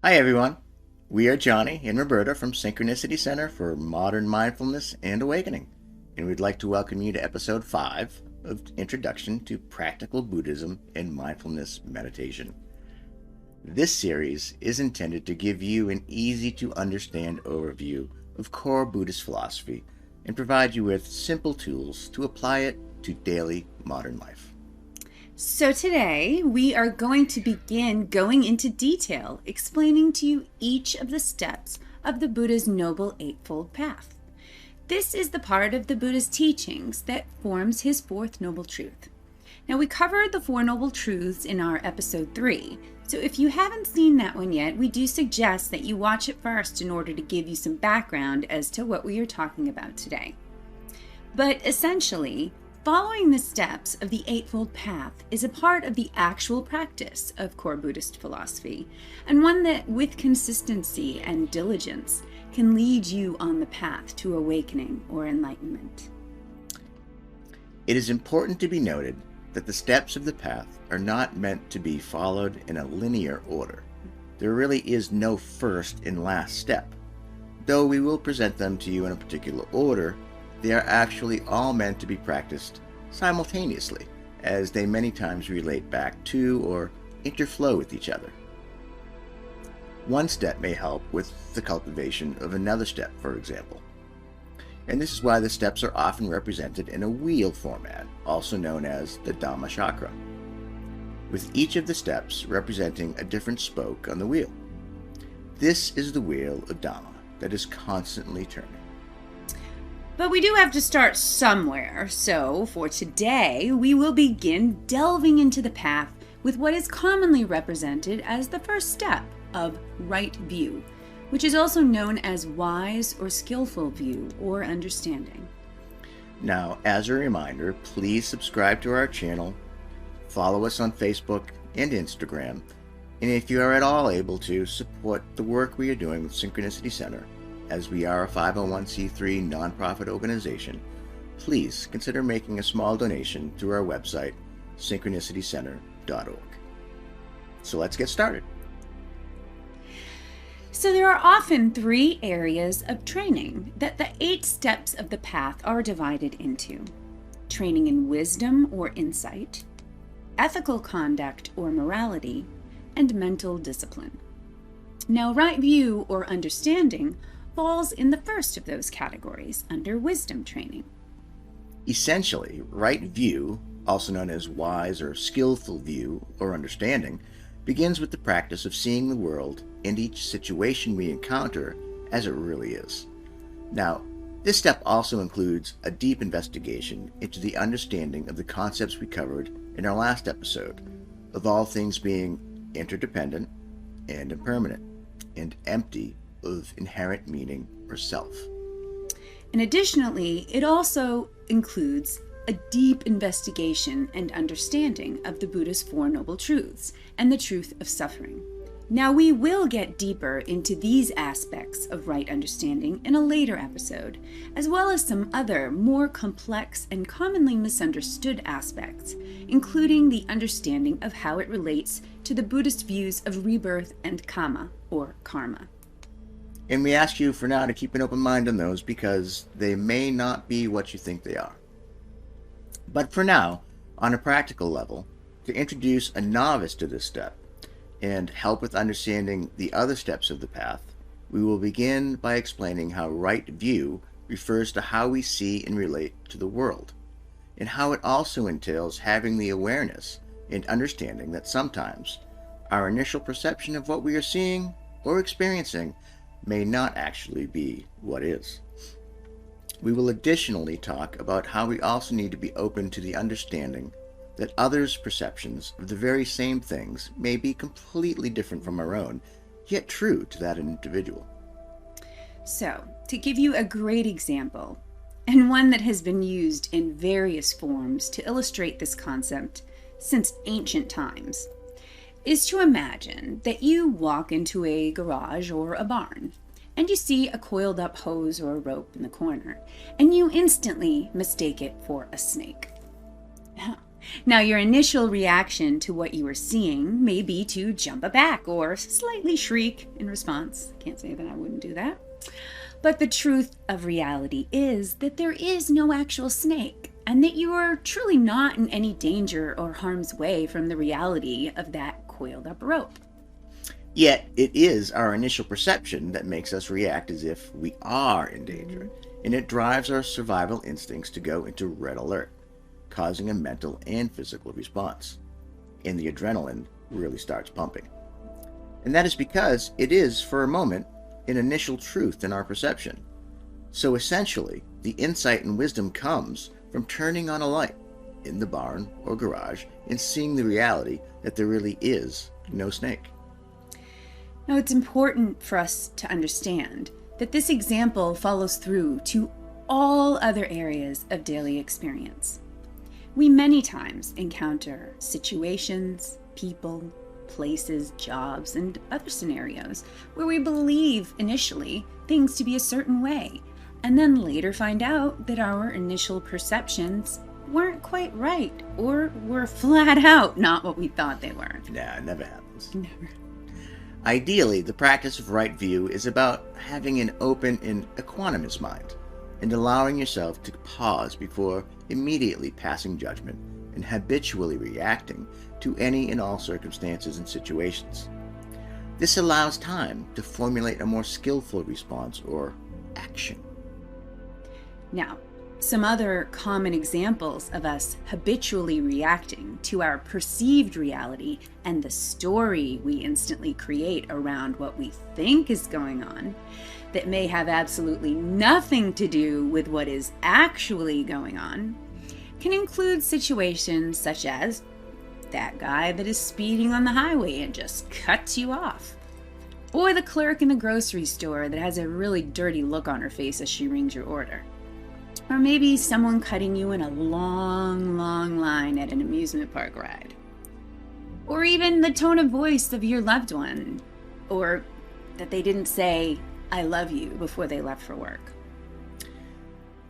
Hi, everyone. We are Johnny and Roberta from Synchronicity Center for Modern Mindfulness and Awakening, and we'd like to welcome you to episode 5 of Introduction to Practical Buddhism and Mindfulness Meditation. This series is intended to give you an easy-to-understand overview of core Buddhist philosophy and provide you with simple tools to apply it to daily modern life. So today we are going to begin going into detail, explaining to you each of the steps of the Buddha's Noble Eightfold Path. This is the part of the Buddha's teachings that forms his fourth noble truth. Now, we covered the Four Noble Truths in our episode 3, so if you haven't seen that one yet, we do suggest that you watch it first in order to give you some background as to what we are talking about today. But essentially, following the steps of the Eightfold Path is a part of the actual practice of core Buddhist philosophy, and one that, with consistency and diligence, can lead you on the path to awakening or enlightenment. It is important to be noted that the steps of the path are not meant to be followed in a linear order. There really is no first and last step. Though we will present them to you in a particular order, they are actually all meant to be practiced simultaneously, as they many times relate back to or interflow with each other. One step may help with the cultivation of another step, for example. And this is why the steps are often represented in a wheel format, also known as the Dhamma chakra, with each of the steps representing a different spoke on the wheel. This is the wheel of Dhamma that is constantly turning. But we do have to start somewhere, so for today, we will begin delving into the path with what is commonly represented as the first step of right view, which is also known as wise or skillful view or understanding. Now, as a reminder, please subscribe to our channel, follow us on Facebook and Instagram, and if you are at all able to, support the work we are doing with Synchronicity Center. As we are a 501c3 nonprofit organization, please consider making a small donation through our website, synchronicitycenter.org. So let's get started. So there are often 3 areas of training that the 8 steps of the path are divided into: training in wisdom or insight, ethical conduct or morality, and mental discipline. Now, right view or understanding falls in the first of those categories under wisdom training. Essentially, right view, also known as wise or skillful view or understanding, begins with the practice of seeing the world and each situation we encounter as it really is. Now, this step also includes a deep investigation into the understanding of the concepts we covered in our last episode, of all things being interdependent and impermanent, and empty of inherent meaning or self. And additionally, it also includes a deep investigation and understanding of the Buddha's Four Noble Truths and the truth of suffering. Now, we will get deeper into these aspects of right understanding in a later episode, as well as some other more complex and commonly misunderstood aspects, including the understanding of how it relates to the Buddhist views of rebirth and karma, or karma. And we ask you for now to keep an open mind on those because they may not be what you think they are. But for now, on a practical level, to introduce a novice to this step and help with understanding the other steps of the path, we will begin by explaining how right view refers to how we see and relate to the world, and how it also entails having the awareness and understanding that sometimes our initial perception of what we are seeing or experiencing may not actually be what is. We will additionally talk about how we also need to be open to the understanding that others' perceptions of the very same things may be completely different from our own, yet true to that individual. So, to give you a great example, and one that has been used in various forms to illustrate this concept since ancient times, is to imagine that you walk into a garage or a barn, and you see a coiled up hose or a rope in the corner, and you instantly mistake it for a snake. Now, your initial reaction to what you were seeing may be to jump aback or slightly shriek in response. Can't say that I wouldn't do that. But the truth of reality is that there is no actual snake, and that you are truly not in any danger or harm's way from the reality of that coiled up rope. Yet, it is our initial perception that makes us react as if we are in danger, and it drives our survival instincts to go into red alert, causing a mental and physical response. And the adrenaline really starts pumping. And that is because it is, for a moment, an initial truth in our perception. So essentially, the insight and wisdom comes from turning on a light in the barn or garage and seeing the reality that there really is no snake. Now, it's important for us to understand that this example follows through to all other areas of daily experience. We many times encounter situations, people, places, jobs, and other scenarios where we believe initially things to be a certain way, and then later find out that our initial perceptions weren't quite right or were flat out not what we thought they were. Nah, it never happens. Never. Ideally, the practice of right view is about having an open and equanimous mind and allowing yourself to pause before immediately passing judgment and habitually reacting to any and all circumstances and situations. This allows time to formulate a more skillful response or action. Now, some other common examples of us habitually reacting to our perceived reality and the story we instantly create around what we think is going on that may have absolutely nothing to do with what is actually going on can include situations such as that guy that is speeding on the highway and just cuts you off, or the clerk in the grocery store that has a really dirty look on her face as she rings your order. Or maybe someone cutting you in a long, long line at an amusement park ride. Or even the tone of voice of your loved one. Or that they didn't say, "I love you," before they left for work.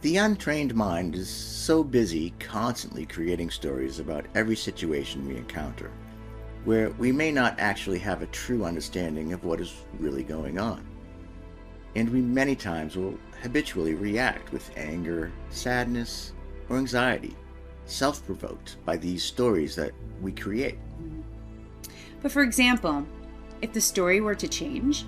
The untrained mind is so busy constantly creating stories about every situation we encounter, where we may not actually have a true understanding of what is really going on. And we many times will habitually react with anger, sadness, or anxiety, self-provoked by these stories that we create. But for example, if the story were to change,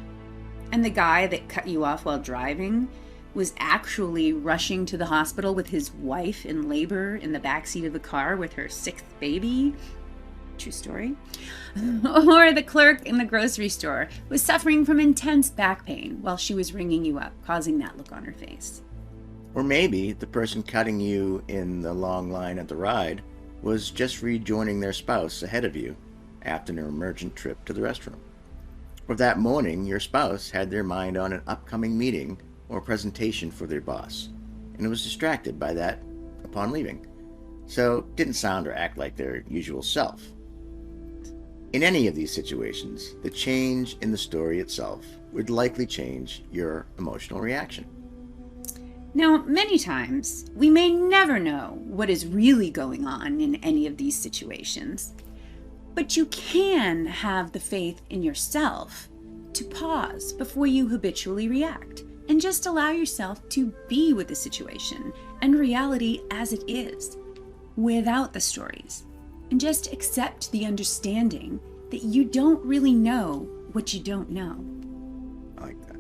and the guy that cut you off while driving was actually rushing to the hospital with his wife in labor in the backseat of the car with her 6th baby, true story, or the clerk in the grocery store was suffering from intense back pain while she was ringing you up, causing that look on her face. Or maybe the person cutting you in the long line at the ride was just rejoining their spouse ahead of you after an emergent trip to the restroom. Or that morning your spouse had their mind on an upcoming meeting or presentation for their boss, and was distracted by that upon leaving, so didn't sound or act like their usual self. In any of these situations, the change in the story itself would likely change your emotional reaction. Now, many times, we may never know what is really going on in any of these situations, but you can have the faith in yourself to pause before you habitually react and just allow yourself to be with the situation and reality as it is, without the stories, and just accept the understanding that you don't really know what you don't know. I like that.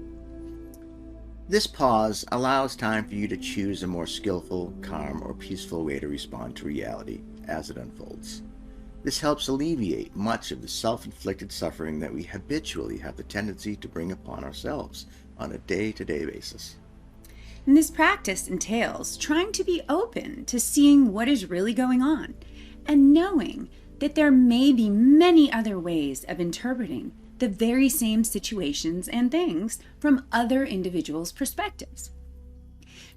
This pause allows time for you to choose a more skillful, calm, or peaceful way to respond to reality as it unfolds. This helps alleviate much of the self-inflicted suffering that we habitually have the tendency to bring upon ourselves on a day-to-day basis. And this practice entails trying to be open to seeing what is really going on and knowing that there may be many other ways of interpreting the very same situations and things from other individuals' perspectives.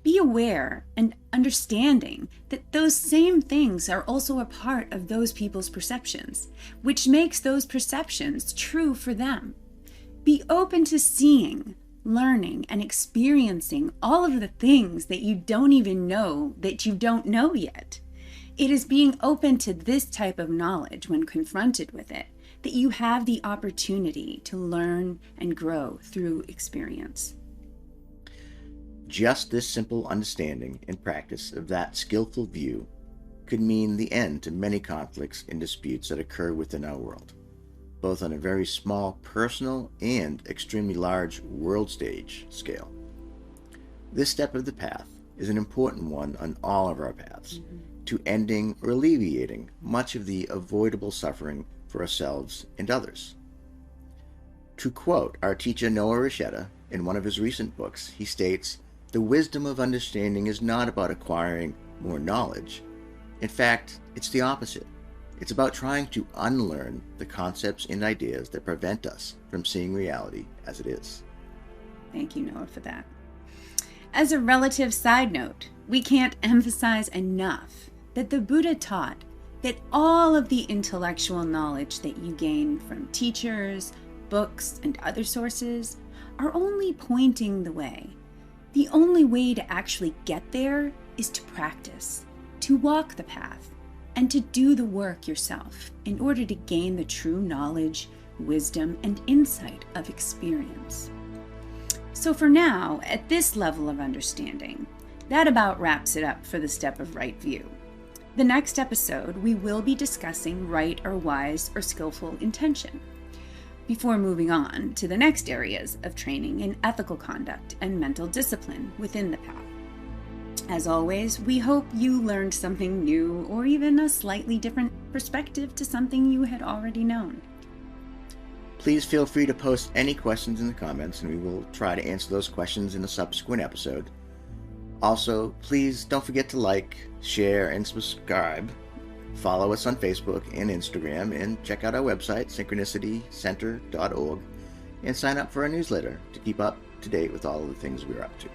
Be aware and understanding that those same things are also a part of those people's perceptions, which makes those perceptions true for them. Be open to seeing, learning, and experiencing all of the things that you don't even know that you don't know yet. It is being open to this type of knowledge when confronted with it that you have the opportunity to learn and grow through experience. Just this simple understanding and practice of that skillful view could mean the end to many conflicts and disputes that occur within our world, both on a very small personal and extremely large world stage scale. This step of the path is an important one on all of our paths to ending or alleviating much of the avoidable suffering for ourselves and others. To quote our teacher Noah Rasheta in one of his recent books, he states, "The wisdom of understanding is not about acquiring more knowledge. In fact, it's the opposite. It's about trying to unlearn the concepts and ideas that prevent us from seeing reality as it is." Thank you, Noah, for that. As a relative side note, we can't emphasize enough that the Buddha taught that all of the intellectual knowledge that you gain from teachers, books, and other sources are only pointing the way. The only way to actually get there is to practice, to walk the path, and to do the work yourself in order to gain the true knowledge, wisdom, and insight of experience. So for now, at this level of understanding, that about wraps it up for the step of right view. The next episode, we will be discussing right or wise or skillful intention, before moving on to the next areas of training in ethical conduct and mental discipline within the path. As always, we hope you learned something new or even a slightly different perspective to something you had already known. Please feel free to post any questions in the comments, and we will try to answer those questions in a subsequent episode. Also, please don't forget to like, share, and subscribe. Follow us on Facebook and Instagram, and check out our website, synchronicitycenter.org, and sign up for our newsletter to keep up to date with all of the things we're up to.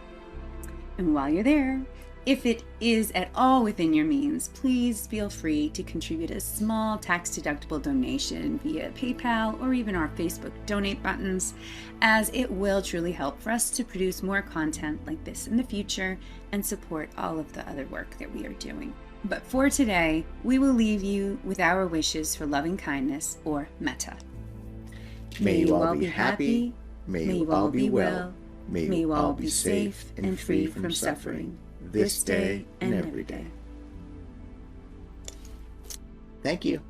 And while you're there, if it is at all within your means, please feel free to contribute a small tax-deductible donation via PayPal or even our Facebook donate buttons, as it will truly help for us to produce more content like this in the future and support all of the other work that we are doing. But for today, we will leave you with our wishes for loving kindness, or metta. May you all be happy. May you all be well. May you all be safe and free from suffering, this day and every day. Thank you.